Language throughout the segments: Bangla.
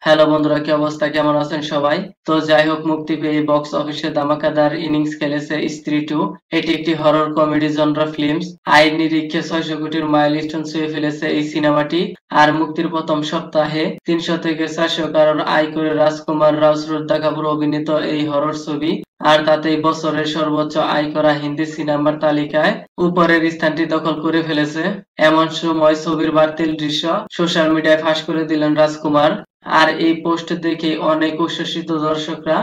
হ্যালো বন্ধুরা, কি অবস্থা, কেমন আছেন সবাই? তো যাই হোক, মুক্তি পেয়ে বক্স অফিসে ধামাকাদার ইনিংস খেলেছে স্ত্রী 2। এটি একটি হরর কমেডি জনরা ফিল্মস। আয়ের নিরীক্ষে 600 কোটির মাইলস্টোন ছুঁয়ে ফেলেছে এই সিনেমাটি। আর মুক্তির প্রথম সপ্তাহে 300 থেকে 400 কারোর আয় করে রাজকুমার রাও শ্রদ্ধা কাপুর অভিনীত এই হরর ছবি। আর তাতেই বছরের সর্বোচ্চ আয় করা হিন্দি সিনেমার তালিকায় উপরের স্থানটি দখল করে ফেলেছে। এমন সময় ছবির বাড়তি দৃশ্য সোশ্যাল মিডিয়ায় ফাঁস করে দিলেন রাজকুমার। আর এই পোস্ট দেখে অনেক উচ্ছ্বসিত দর্শকরা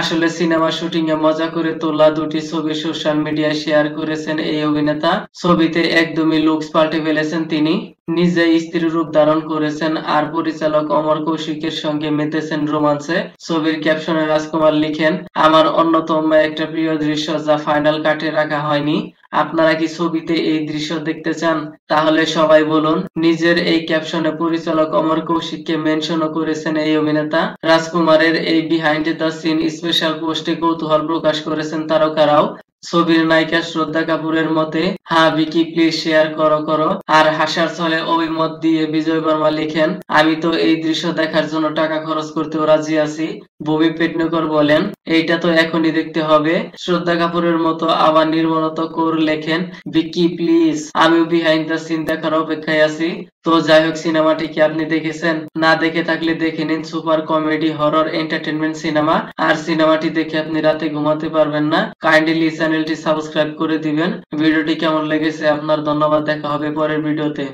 আসলে সিনেমা শুটিং এ মজা করে তোলা দুটি ছবি সোশ্যাল মিডিয়ায় শেয়ার করেছেন এই অভিনেতা। ছবিতে একদমই লুকস পাল্টে ফেলেছেন তিনি, নিজে স্ত্রীর রূপ ধারণ করেছেন আর পরিচালক অমর কৌশিকের সঙ্গে মেতেছেন রোমান্সে। ছবির ক্যাপশনে রাজকুমার লিখেন, আমার অন্যতম একটা প্রিয় দৃশ্য যা ফাইনাল কাটে রাখা হয়নি। আপনারা কি ছবিতে এই দৃশ্য দেখতে চান? তাহলে সবাই বলুন। নিজের এই ক্যাপশনে পরিচালক অমর কৌশিককে মেনশনও করেছেন এই অভিনেতা। রাজকুমারের এই বিহাইন্ড দ্য সিন স্পেশাল পোস্টে কৌতূহল প্রকাশ করেছেন তারকারাও। ছবির নায়িকা শ্রদ্ধা কাপুরের মতে, হ্যাঁ ভিকি প্লিজ শেয়ার করো করো। আর হাসার ছলে অভিমত দিয়ে বিজয় বর্মা লিখেন, আমি তো এই দৃশ্য দেখার জন্য টাকা খরচ করতেও রাজি আছি। ববি পেডনেকর বলেন, এইটা তো এখনই দেখতে হবে। শ্রদ্ধা কাপুরের মতো আবার নির্মলত কৌর লেখেন, ভিকি প্লিজ, আমিও বিহাইন্ড দ্য সিন দেখার অপেক্ষায় আছি। তো যাই হোক, সিনেমাটি কি আপনি দেখেছেন? না দেখে থাকলে দেখে নিন। Super comedy horror entertainment cinema. আর সিনেমাটি দেখে আপনি রাতে ঘুমাতে পারবেন না। কাইন্ডলি চ্যানেলটি সাবস্ক্রাইব করে দিবেন। ভিডিওটি কেমন লেগেছে আপনার? ধন্যবাদ। দেখা হবে পরের ভিডিওতে।